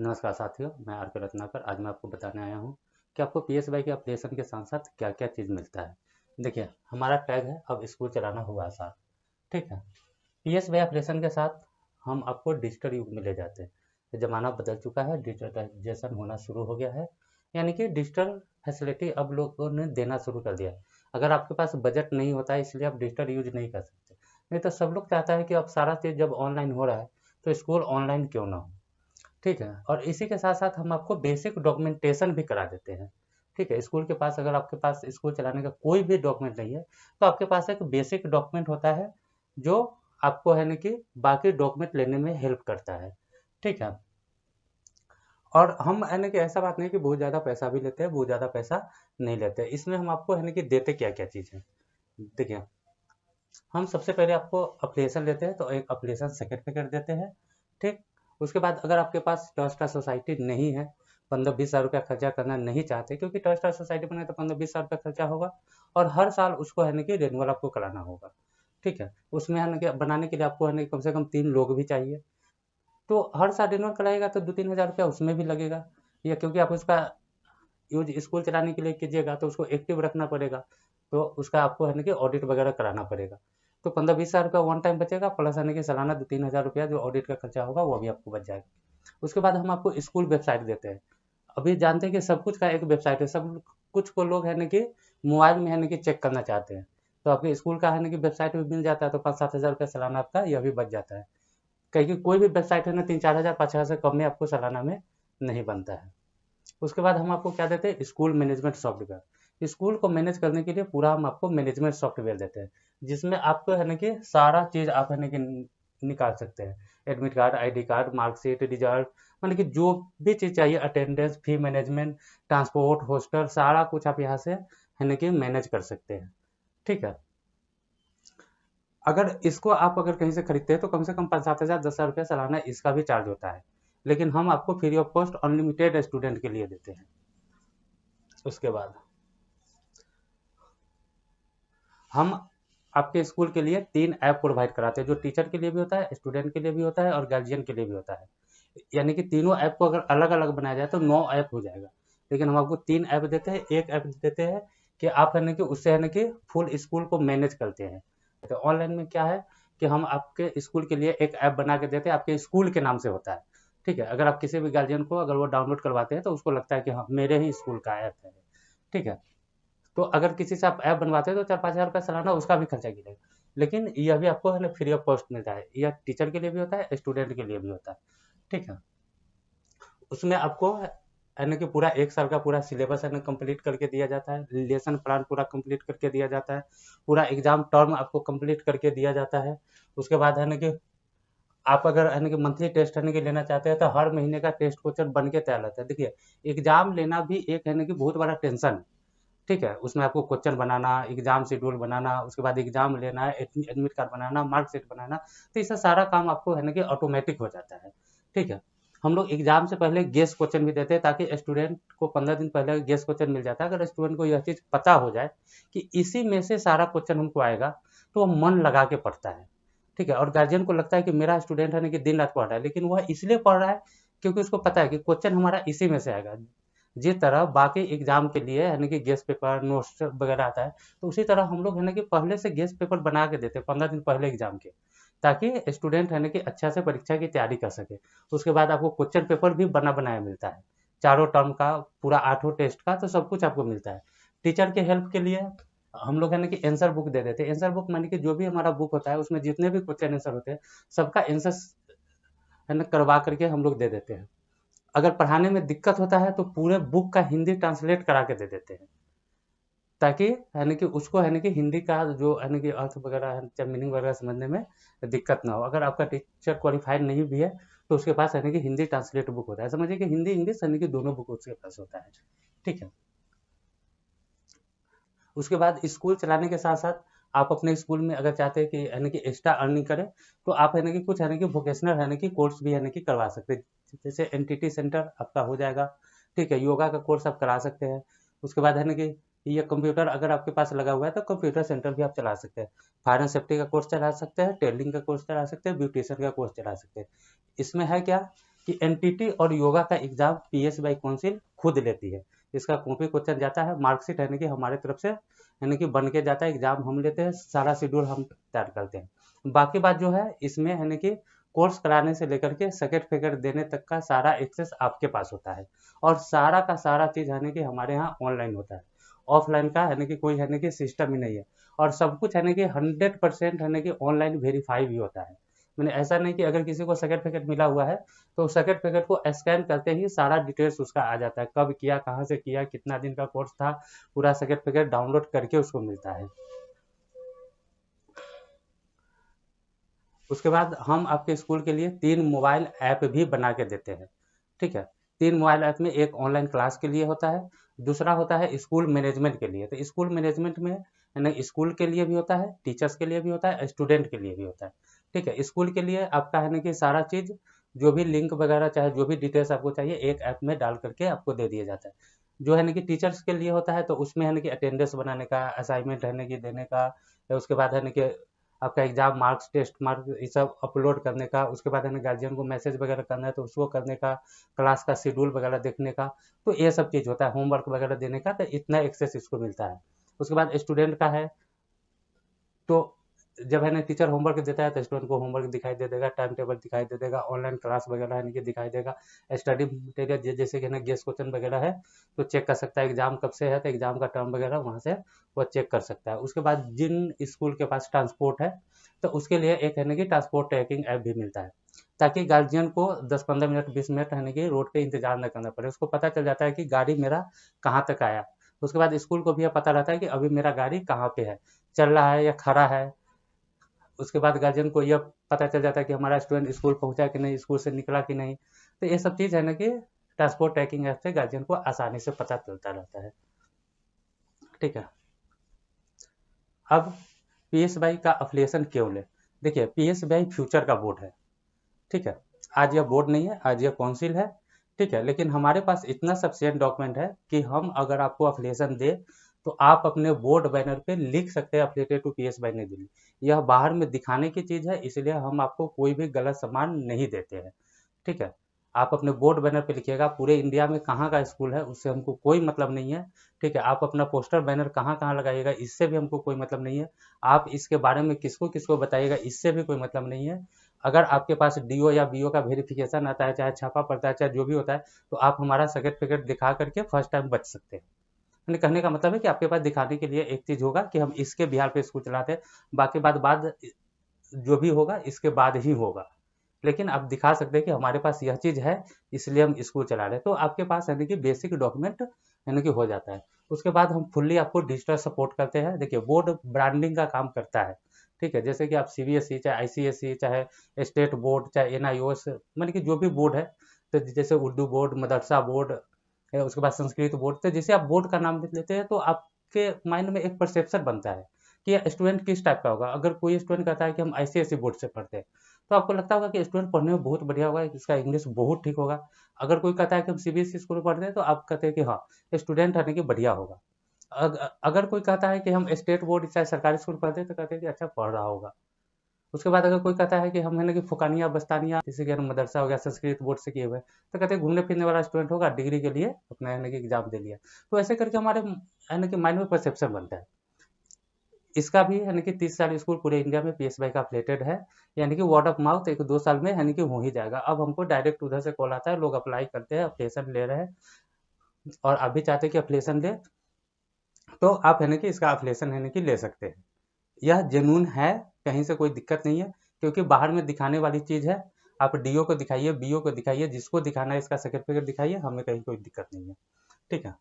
नमस्कार साथियों, मैं आर के रत्नाकर। आज मैं आपको बताने आया हूँ कि आपको पीएसवाई के एप्लीकेशन के साथ साथ क्या क्या चीज़ मिलता है। देखिए, हमारा टैग है अब स्कूल चलाना हुआ आसान। ठीक है। पीएसवाई एप्लीकेशन के साथ हम आपको डिजिटल युग में ले जाते हैं। ज़माना बदल चुका है, डिजिटलाइजेशन होना शुरू हो गया है, यानी कि डिजिटल फैसिलिटी अब लोगों ने देना शुरू कर दिया है। अगर आपके पास बजट नहीं होता है इसलिए आप डिजिटल यूज नहीं कर सकते, नहीं तो सब लोग चाहता है कि अब सारा चीज़ जब ऑनलाइन हो रहा है तो स्कूल ऑनलाइन क्यों ना हो। ठीक है। और इसी के साथ साथ हम आपको बेसिक डॉक्यूमेंटेशन भी करा देते हैं। ठीक है। स्कूल के पास अगर आपके पास स्कूल चलाने का कोई भी डॉक्यूमेंट नहीं है तो आपके पास एक बेसिक डॉक्यूमेंट होता है जो आपको है ना कि बाकी डॉक्यूमेंट लेने में हेल्प करता है। ठीक है। और हम है ना कि ऐसा बात नहीं कि बहुत ज़्यादा पैसा भी लेते हैं, बहुत ज़्यादा पैसा नहीं लेते। इसमें हम आपको है ना कि देते क्या क्या चीज़ है। देखिए, हम सबसे पहले आपको एप्लीकेशन लेते हैं तो एक एप्लीकेशन सेकंड पे कर देते हैं। ठीक। उसके बाद अगर आपके पास ट्रस्ट सोसाइटी नहीं है, 15-20 हज़ार रुपया खर्चा करना नहीं चाहते, क्योंकि ट्रस्ट सोसाइटी बने तो 15-20 हज़ार रुपया खर्चा होगा और हर साल उसको है ना कि रेनुअल आपको कराना होगा। ठीक है। उसमें है ना कि बनाने के लिए आपको है ना कम से कम 3 लोग भी चाहिए। तो हर साल रेनुअल कराएगा तो 2-3 हज़ार रुपया उसमें भी लगेगा। या क्योंकि आप उसका यूज स्कूल चलाने के लिए कीजिएगा तो उसको एक्टिव रखना पड़ेगा, तो उसका आपको है ना कि ऑडिट वगैरह कराना पड़ेगा। तो 15-20 हज़ार रुपया वन टाइम बचेगा, प्लस है ना कि सालाना 2-3 हज़ार रुपया जो ऑडिट का खर्चा होगा वो भी आपको बच जाएगा। उसके बाद हम आपको स्कूल वेबसाइट देते हैं। अभी जानते हैं कि सब कुछ का एक वेबसाइट है, सब कुछ को लोग है ना कि मोबाइल में है ना कि चेक करना चाहते हैं, तो आपके स्कूल का है ना कि वेबसाइट भी मिल जाता है, तो 5-7 हज़ार रुपया सालाना आपका यह भी बच जाता है। कहीं की कोई भी वेबसाइट है ना 3-4 हज़ार 5 हज़ार से कम में आपको सालाना में नहीं बनता है। उसके बाद हम आपको क्या देते हैं, स्कूल मैनेजमेंट सॉफ्टवेयर। स्कूल को मैनेज करने के लिए पूरा हम आपको मैनेजमेंट सॉफ्टवेयर देते हैं, जिसमें आपको है ना कि सारा चीज़ आप है ना कि निकाल सकते हैं। Admit card, ID card, marksheet, result, मतलब कि जो भी चीज़ चाहिए, अटेंडेंस, फी मैनेजमेंट, ट्रांसपोर्ट, हॉस्टल, सारा कुछ आप यहाँ से है ना कि मैनेज कर सकते हैं। ठीक है। अगर इसको आप अगर कहीं से खरीदते हैं तो कम से कम 5-7 हज़ार 10 हज़ार रुपया सालाना इसका भी चार्ज होता है, लेकिन हम आपको free of cost unlimited student के लिए देते हैं। उसके बाद हम आपके स्कूल के लिए 3 ऐप प्रोवाइड कराते हैं, जो टीचर के लिए भी होता है, स्टूडेंट के लिए भी होता है और गार्जियन के लिए भी होता है। यानी कि तीनों ऐप को अगर अलग अलग बनाया जाए तो 9 ऐप हो जाएगा, लेकिन हम आपको 3 ऐप देते हैं। एक ऐप देते हैं कि आप है ना कि उससे है ना कि फुल स्कूल को मैनेज करते हैं। तो ऑनलाइन में क्या है कि हम आपके स्कूल के लिए एक ऐप बना के देते हैं, आपके स्कूल के नाम से होता है। ठीक है। अगर आप किसी भी गार्जियन को अगर वो डाउनलोड करवाते हैं तो उसको लगता है कि हाँ मेरे ही स्कूल का ऐप है। ठीक है। तो अगर किसी से आप ऐप बनवाते हैं तो 4-5 हज़ार रुपया सालाना उसका भी खर्चा गिरेगा, लेकिन यह भी आपको है ना फ्री ऑफ कॉस्ट मिलता है। यह टीचर के लिए भी होता है, स्टूडेंट के लिए भी होता है। ठीक है। उसमें आपको है ना कि पूरा 1 साल का पूरा सिलेबस है ना कंप्लीट करके दिया जाता है, लेसन प्लान पूरा कंप्लीट करके दिया जाता है, पूरा एग्जाम टर्म आपको कंप्लीट करके दिया जाता है। उसके बाद है ना कि आप अगर है ना कि मंथली टेस्ट है ना कि लेना चाहते हैं तो हर महीने का टेस्ट क्वेश्चन बन के तैयार रहता है। देखिए, एग्जाम लेना भी एक है ना कि बहुत बड़ा टेंशन है। ठीक है। उसमें आपको क्वेश्चन बनाना, एग्जाम शेड्यूल बनाना, उसके बाद एग्जाम लेना, एडमिट कार्ड बनाना, मार्कशीट बनाना, तो इसका सारा काम आपको है ना कि ऑटोमेटिक हो जाता है। ठीक है। हम लोग एग्जाम से पहले गेस क्वेश्चन भी देते हैं, ताकि स्टूडेंट को 15 दिन पहले गेस क्वेश्चन मिल जाता है। अगर स्टूडेंट को यह चीज़ पता हो जाए कि इसी में से सारा क्वेश्चन हमको आएगा तो वो मन लगा के पढ़ता है। ठीक है। और गार्जियन को लगता है कि मेरा स्टूडेंट है ना कि दिन रात पढ़ रहा है, लेकिन वह इसलिए पढ़ रहा है क्योंकि उसको पता है कि क्वेश्चन हमारा इसी में से आएगा। जिस तरह बाकी एग्जाम के लिए है ना कि गेस्ट पेपर नोट्स वगैरह आता है, तो उसी तरह हम लोग है ना कि पहले से गेस्ट पेपर बना के देते हैं 15 दिन पहले एग्जाम के, ताकि स्टूडेंट है ना कि अच्छा से परीक्षा की तैयारी कर सके। उसके बाद आपको क्वेश्चन पेपर भी बना बनाया मिलता है, चारों टर्म का, पूरा 8 टेस्ट का, तो सब कुछ आपको मिलता है। टीचर के हेल्प के लिए हम लोग है ना कि आंसर बुक दे देते हैं। आंसर बुक माने कि जो भी हमारा बुक होता है उसमें जितने भी क्वेश्चन आंसर होते हैं सबका आंसर है ना करवा करके हम लोग दे देते हैं। अगर पढ़ाने में दिक्कत होता है तो पूरे बुक का हिंदी ट्रांसलेट करा के दे देते हैं, ताकि है ना कि उसको है ना कि हिंदी का जो है ना कि अर्थ वगैरह है, मीनिंग वगैरह समझने में दिक्कत ना हो। अगर आपका टीचर क्वालिफाइड नहीं भी है तो उसके पास है ना कि हिंदी ट्रांसलेट बुक होता है। समझिए कि हिंदी इंग्लिश है ना कि दोनों बुक उसके पास होता है। ठीक है। उसके बाद स्कूल चलाने के साथ साथ आप अपने स्कूल में अगर चाहते हैं कि है ना कि एक्स्ट्रा अर्निंग करें, तो आप है ना कि कुछ है ना कि वोकेशनल है ना कि कोर्स भी है ना कि करवा सकते हैं। जैसे एनटीटी सेंटर आपका हो जाएगा। ठीक है। योगा का कोर्स आप करा सकते हैं। उसके बाद है ना कि ये कंप्यूटर अगर आपके पास लगा हुआ है तो कंप्यूटर सेंटर भी आप चला सकते हैं। फायर एंड सेफ्टी का कोर्स चला सकते हैं, टेलरिंग का कोर्स चला सकते हैं, ब्यूटिशियन का कोर्स चला सकते हैं। इसमें है क्या कि एनटीटी और योगा का एग्जाम पीएसबी काउंसिल खुद लेती है। इसका कॉपी क्वेश्चन जाता है, मार्कशीट यानी कि हमारे तरफ से यानी कि बन के जाता है, एग्जाम हम लेते हैं, सारा शेड्यूल हम तैयार करते हैं। बाकी बात जो है इसमें यानी कि कोर्स कराने से लेकर के सर्टिफिकेट देने तक का सारा एक्सेस आपके पास होता है, और सारा का सारा चीज़ यानी कि हमारे यहाँ ऑनलाइन होता है। ऑफलाइन का यानी कि कोई यानी कि सिस्टम ही नहीं है, और सब कुछ यानी कि 100% यानी कि ऑनलाइन वेरीफाई भी होता है। मैंने ऐसा नहीं कि अगर किसी को सर्टिफिकेट मिला हुआ है तो सर्टिफिकेट को स्कैन करते ही सारा डिटेल्स उसका आ जाता है, कब किया, कहाँ से किया, कितना दिन का कोर्स था, पूरा सर्टिफिकेट डाउनलोड करके उसको मिलता है। उसके बाद हम आपके स्कूल के लिए 3 मोबाइल ऐप भी बना के देते हैं। ठीक है, 3 मोबाइल ऐप में एक ऑनलाइन क्लास के लिए होता है, दूसरा होता है स्कूल मैनेजमेंट के लिए। तो स्कूल मैनेजमेंट में यानी स्कूल के लिए भी होता है, टीचर्स के लिए भी होता है, स्टूडेंट के लिए भी होता है। ठीक है, स्कूल के लिए आपका है ना कि सारा चीज़ जो भी लिंक वगैरह चाहे जो भी डिटेल्स आपको चाहिए एक ऐप में डाल करके आपको दे दिया जाता है। जो है ना कि टीचर्स के लिए होता है तो उसमें है ना कि अटेंडेंस बनाने का, असाइनमेंट है ना कि देने का, या उसके बाद है ना कि आपका एग्जाम मार्क्स, टेस्ट मार्क्स, ये सब अपलोड करने का, उसके बाद है ना गार्जियन को मैसेज वगैरह करना है तो उसको करने का, क्लास का शेड्यूल वगैरह देखने का, तो ये सब चीज़ होता है, होमवर्क वगैरह देने का, तो इतना एक्सेस इसको मिलता है। उसके बाद स्टूडेंट का है तो जब है ना टीचर होमवर्क देता है तो स्टूडेंट को होमवर्क दिखाई दे देगा, टाइम टेबल दिखाई दे देगा, ऑनलाइन क्लास वगैरह है कि दिखाई देगा, स्टडी मटेरियल जैसे कि ना गेस्ट क्वेश्चन वगैरह है तो चेक कर सकता है, एग्जाम कब से है तो एग्जाम का टर्म वगैरह वहाँ से वो चेक कर सकता है। उसके बाद जिन स्कूल के पास ट्रांसपोर्ट है तो उसके लिए एक है ना कि ट्रांसपोर्ट ट्रैकिंग ऐप भी मिलता है, ताकि गार्जियन को 10-15 मिनट 20 मिनट है कि रोड पे इंतजार न करना पड़े, उसको पता चल जाता है कि गाड़ी मेरा कहाँ तक आया। उसके बाद स्कूल को भी यह पता रहता है कि अभी मेरा गाड़ी कहाँ पे है, चल रहा है या खड़ा है। उसके बाद गार्जियन को यह पता चल जाता है कि हमारा स्टूडेंट स्कूल पहुंचा कि नहीं, स्कूल से निकला कि नहीं। तो ये सब चीज़ है ना कि ट्रांसपोर्ट ट्रैकिंग ऐप से गार्जियन को आसानी से पता चलता रहता है। ठीक है, अब पीएसबी का अफिलिएशन क्यों ले? देखिए, पीएसबी फ्यूचर का बोर्ड है। ठीक है, आज यह बोर्ड नहीं है, आज यह काउंसिल है। ठीक है, लेकिन हमारे पास इतना सफिशिएंट डॉक्यूमेंट है कि हम अगर आपको अफिलिएशन दे तो आप अपने बोर्ड बैनर पे लिख सकते हैं अफिलिएटेड टू पीएसबी नई दिल्ली। यह बाहर में दिखाने की चीज़ है, इसलिए हम आपको कोई भी गलत सामान नहीं देते हैं। ठीक है, आप अपने बोर्ड बैनर पे लिखिएगा, पूरे इंडिया में कहाँ का स्कूल है उससे हमको कोई मतलब नहीं है। ठीक है, आप अपना पोस्टर बैनर कहाँ कहाँ लगाइएगा इससे भी हमको कोई मतलब नहीं है। आप इसके बारे में किसको किसको बताइएगा इससे भी कोई मतलब नहीं है। अगर आपके पास डीओ या बीओ का वेरिफिकेशन आता है, चाहे छापा पड़ता है, चाहे जो भी होता है, तो आप हमारा सर्टिफिकेट दिखा करके फर्स्ट टाइम बच सकते हैं। यानी कहने का मतलब है कि आपके पास दिखाने के लिए एक चीज़ होगा कि हम इसके बिहार पे स्कूल चलाते हैं, बाकी बाद जो भी होगा इसके बाद ही होगा। लेकिन आप दिखा सकते हैं कि हमारे पास यह चीज़ है, इसलिए हम स्कूल चला रहे हैं, तो आपके पास यानी कि बेसिक डॉक्यूमेंट यानी कि हो जाता है। उसके बाद हम फुल्ली आपको डिजिटल सपोर्ट करते हैं। देखिए, बोर्ड ब्रांडिंग का काम करता है। ठीक है, जैसे कि आप सीबीएसई, चाहे आईसीएसई, चाहे स्टेट बोर्ड, चाहे एनआईओएस, मतलब कि जो भी बोर्ड है, तो जैसे उर्दू बोर्ड, मदरसा बोर्ड, उसके बाद संस्कृत बोर्ड, तो जैसे आप बोर्ड का नाम लेते हैं तो आपके माइंड में एक परसेप्शन बनता है कि स्टूडेंट किस टाइप का होगा। अगर कोई स्टूडेंट कहता है कि हम आईसीएसई बोर्ड से पढ़ते हैं तो आपको लगता होगा कि स्टूडेंट पढ़ने में बहुत बढ़िया होगा, इसका इंग्लिश बहुत ठीक होगा। अगर कोई कहता है कि हम सीबीएसई स्कूल में पढ़ते हैं तो आप कहते हैं कि हाँ, स्टूडेंट है कि बढ़िया होगा। अगर कोई कहता है कि हम स्टेट बोर्ड चाहे सरकारी स्कूल पढ़ते हैं तो कहते हैं कि अच्छा पढ़ रहा होगा। उसके बाद अगर कोई कहता है कि हम है ना कि फुकानिया बस्तानिया जैसे कि मदरसा हो गया, संस्कृत बोर्ड से किए हुए, तो कहते हैं घूमने फिरने वाला स्टूडेंट होगा, डिग्री के लिए अपना है ना कि एग्जाम दे लिया। तो ऐसे करके हमारे है ना कि माइंड में परसेप्शन बनता है। इसका भी यानी कि 30 साल स्कूल पूरे इंडिया में पीएसबी का अफिलिएटेड है, यानी कि वर्ड ऑफ माउथ 1-2 साल में यानी कि हो ही जाएगा। अब हमको डायरेक्ट उधर से कॉल आता है, लोग अप्लाई करते हैं, अफिलिएशन ले रहे हैं, और आप भी चाहते हैं कि अफिलिएशन ले तो आप है ना कि इसका अफिलिएशन है ना कि ले सकते हैं। यह जेन्युइन है, कहीं से कोई दिक्कत नहीं है, क्योंकि बाहर में दिखाने वाली चीज़ है। आप डीओ को दिखाइए, बीओ को दिखाइए, जिसको दिखाना है इसका सर्टिफिकेट दिखाइए, हमें कहीं कोई दिक्कत नहीं है। ठीक है,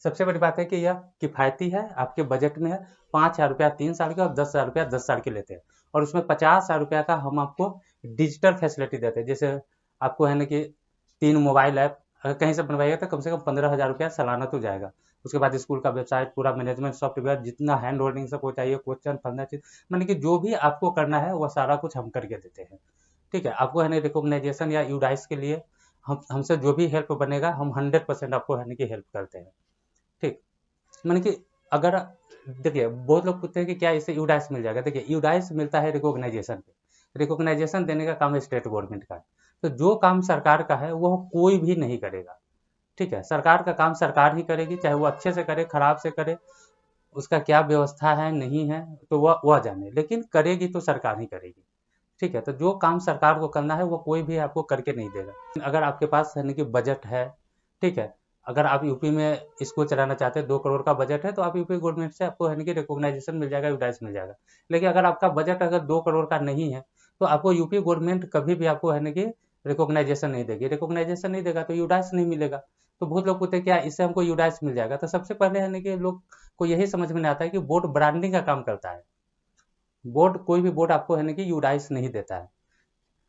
सबसे बड़ी बात है कि यह किफ़ायती है, आपके बजट में है। 5,000 रुपया 3 साल के और 10,000 रुपया 10 साल के लेते हैं, और उसमें 50,000 रुपया का हम आपको डिजिटल फैसिलिटी देते हैं। जैसे आपको है ना कि 3 मोबाइल ऐप अगर कहीं से बनवाइएगा तो कम से कम 15,000 रुपया सालाना तो जाएगा। उसके बाद स्कूल का वेबसाइट, पूरा मैनेजमेंट सॉफ्टवेयर, जितना हैंड होल्डिंग सबको चाहिए, क्वेश्चन, फंदा चीज, मतलब कि जो भी आपको करना है वह सारा कुछ हम करके देते हैं। ठीक है, आपको है ना रिकॉग्नाइजेशन या यूडाइस के लिए हमसे जो भी हेल्प बनेगा हम 100% आपको है ना कि हेल्प करते हैं। ठीक, मैंने कि अगर देखिए बहुत लोग पूछते हैं कि क्या इसे यूडाइस मिल जाएगा। देखिए, यूडाइस मिलता है रिकॉग्नाइजेशन पे, रिकॉग्नाइजेशन देने का काम है स्टेट गवर्नमेंट का। तो जो काम सरकार का है वह कोई भी नहीं करेगा। ठीक है, सरकार का काम सरकार ही करेगी, चाहे वो अच्छे से करे खराब से करे, उसका क्या व्यवस्था है नहीं है तो वह जाने, लेकिन करेगी तो सरकार ही करेगी। ठीक है, तो जो काम सरकार को करना है वो कोई भी आपको करके नहीं देगा। अगर आपके पास यानी कि बजट है, ठीक है, अगर आप यूपी में स्कूल चलाना चाहते हैं, 2 करोड़ का बजट है, तो आप यूपी गवर्नमेंट से आपको यानी कि रिकॉग्नाइजेशन मिल जाएगा, यूडाइस मिल जाएगा। लेकिन अगर आपका बजट अगर 2 करोड़ का नहीं है, तो आपको यूपी गवर्नमेंट कभी भी आपको यानी कि रिकॉग्नाइजेशन नहीं देगी। रिकॉग्नाइजेशन नहीं देगा तो यूडाइस नहीं मिलेगा। तो बहुत लोग पूछते हैं क्या इससे हमको यूडाइस मिल जाएगा। तो सबसे पहले यानी कि लोग को यही समझ में नहीं आता है कि बोर्ड ब्रांडिंग का काम करता है। बोर्ड कोई भी बोर्ड आपको है ना कि यूडाइस नहीं देता है।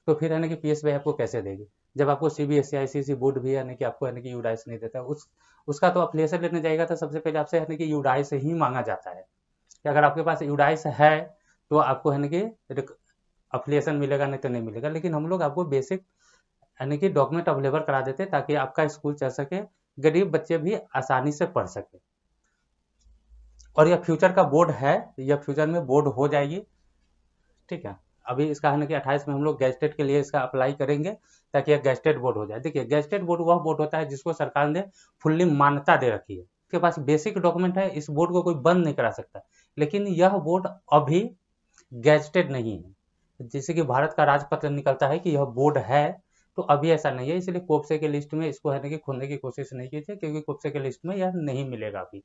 तो फिर है ना कि पीएसबी आपको कैसे देगी, जब आपको सीबीएसई आईसीएसई बोर्ड भी है ना कि आपको है ना कि यूडाइस नहीं देता। उसका तो अफिलिएशन लेने जाएगा तो सबसे पहले आपसे है ना कि यूडाइस ही मांगा जाता है कि अगर आपके पास यूडाइस है तो आपको है ना कि अफिलिएशन मिलेगा, नहीं तो नहीं मिलेगा। लेकिन हम लोग आपको बेसिक यानी कि डॉक्यूमेंट अवेलेबल करा देते हैं ताकि आपका स्कूल चल सके, गरीब बच्चे भी आसानी से पढ़ सके। और यह फ्यूचर का बोर्ड है, यह फ्यूचर में बोर्ड हो जाएगी। ठीक है, अभी इसका है ना कि 28 में हम लोग गैजेटेड के लिए इसका अप्लाई करेंगे ताकि यह गैजेटेड बोर्ड हो जाए। देखिए, गैजेटेड बोर्ड वह बोर्ड होता है जिसको सरकार ने फुल्ली मान्यता दे रखी है, इसके पास बेसिक डॉक्यूमेंट है, इस बोर्ड को कोई बंद नहीं करा सकता। लेकिन यह बोर्ड अभी गैजेटेड नहीं है। जैसे कि भारत का राजपत्र निकलता है कि यह बोर्ड है, तो अभी ऐसा नहीं है, इसलिए कोप्से के लिस्ट में इसको है ना कि खोलने की कोशिश नहीं कीजिए, क्योंकि कोप्से के लिस्ट में यह नहीं मिलेगा अभी।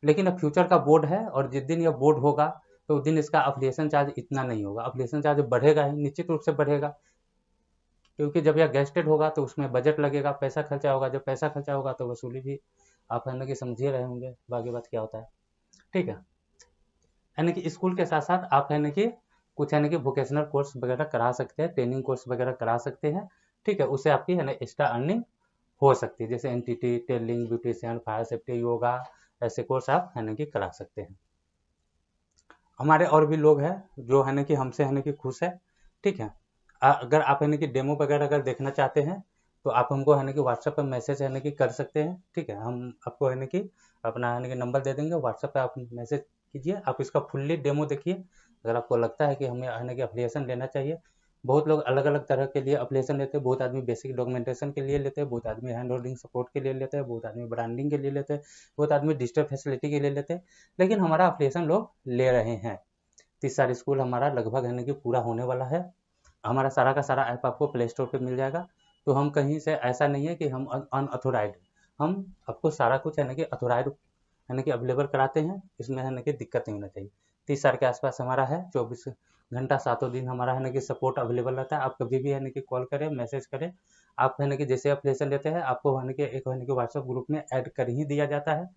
लेकिन अब फ्यूचर का बोर्ड है, और जिस दिन यह बोर्ड होगा तो उस दिन इसका अफिलिएशन चार्ज इतना नहीं होगा। अफिलिएशन चार्ज बढ़ेगा ही, निश्चित रूप से बढ़ेगा, क्योंकि जब यह गेस्टेड होगा तो उसमें बजट लगेगा, पैसा खर्चा होगा। जब पैसा खर्चा होगा तो वसूली भी आप है ना कि समझिए रहे होंगे बाकी बात क्या होता है। ठीक है, यानी कि स्कूल के साथ साथ आप है ना कि कुछ है ना कि वोकेशनल कोर्स वगैरह करा सकते हैं, ट्रेनिंग कोर्स वगैरह करा सकते हैं। ठीक है, उससे आपकी है ना एक्स्ट्रा अर्निंग हो सकती है, जैसे NTT, tailoring, beautician, fire safety, yoga, ऐसे कोर्स आप है ना कि करा सकते हैं। हमारे और भी लोग हैं जो है ना कि हमसे है ना कि खुश है। ठीक है, अगर आप है ना कि डेमो वगैरह अगर देखना चाहते हैं तो आप हमको है ना कि व्हाट्सएप पर मैसेज है ना कि कर सकते हैं। ठीक है, हम आपको है ना कि अपना है ना कि नंबर दे देंगे, व्हाट्सएप पे आप मैसेज कीजिए, आप इसका फुल्ली डेमो देखिए। अगर आपको लगता है कि हमें है ना कि एप्लीकेशन लेना चाहिए, बहुत लोग अलग अलग तरह के लिए एप्लीकेशन लेते हैं। बहुत आदमी बेसिक डॉक्यूमेंटेशन के लिए लेते हैं, बहुत आदमी हैंड होल्डिंग सपोर्ट के लिए लेते हैं, बहुत आदमी ब्रांडिंग के लिए लेते हैं, बहुत आदमी डिजिटल फैसिलिटी के लिए लेते हैं। लेकिन हमारा एप्लीकेशन लोग ले रहे हैं। 30 साल स्कूल हमारा लगभग है ना कि पूरा होने वाला है। हमारा सारा का सारा ऐप आपको प्ले स्टोर पे मिल जाएगा। तो हम कहीं से ऐसा नहीं है कि हम अनऑथोराइज, हम आपको सारा कुछ है ना कि अथोराइज है ना कि अवेलेबल कराते हैं। इसमें है ना कि दिक्कत नहीं होना चाहिए। 30 साल के आसपास हमारा है, 24 घंटा 7 दिन हमारा है ना कि सपोर्ट अवेलेबल रहता है। आप कभी भी है ना कि कॉल करें, मैसेज करें। आप है ना कि जैसे एप्लीकेशन लेते हैं आपको है ना कि एक है ना कि व्हाट्सएप ग्रुप में ऐड कर ही दिया जाता है।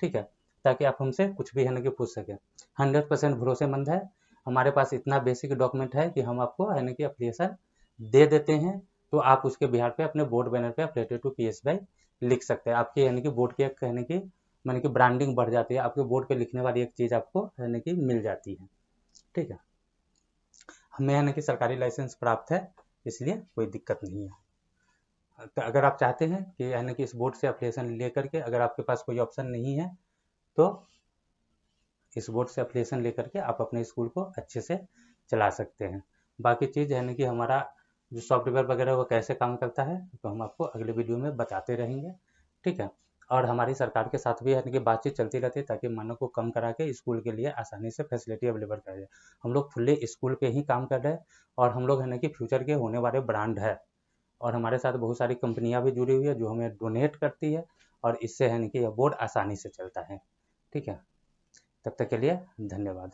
ठीक है, ताकि आप हमसे कुछ भी है ना कि पूछ सकें। 100% भरोसेमंद है। हमारे पास इतना बेसिक डॉक्यूमेंट है कि हम आपको है ना कि एप्लीकेशन दे देते हैं। तो आप उसके बिहार पे अपने बोर्ड बैनर पे अफिलिएटेड टू पीएसबी लिख सकते हैं। आपके यानी कि बोर्ड की एक कहने की माने कि ब्रांडिंग बढ़ जाती है, आपके बोर्ड पे लिखने वाली एक चीज़ आपको यानी कि मिल जाती है। ठीक है, हमें यानी कि सरकारी लाइसेंस प्राप्त है, इसलिए कोई दिक्कत नहीं है। तो अगर आप चाहते हैं कि यानी कि इस बोर्ड से एप्लीकेशन ले करके, अगर आपके पास कोई ऑप्शन नहीं है तो इस बोर्ड से एप्लीकेशन लेकर के आप अपने स्कूल को अच्छे से चला सकते हैं। बाकी चीज़ यानी कि हमारा जो सॉफ्टवेयर वगैरह वो कैसे काम करता है तो हम आपको अगले वीडियो में बताते रहेंगे। ठीक है, और हमारी सरकार के साथ भी यानी कि बातचीत चलती रहती है ताकि मानव को कम करा के स्कूल के लिए आसानी से फैसिलिटी अवेलेबल कराई जाए। हम लोग फुल्ली स्कूल पे ही काम कर रहे हैं, और हम लोग है ना कि फ्यूचर के होने वाले ब्रांड है। और हमारे साथ बहुत सारी कंपनियां भी जुड़ी हुई है जो हमें डोनेट करती है, और इससे है ना कि यह बोर्ड आसानी से चलता है। ठीक है, तब तक के लिए धन्यवाद।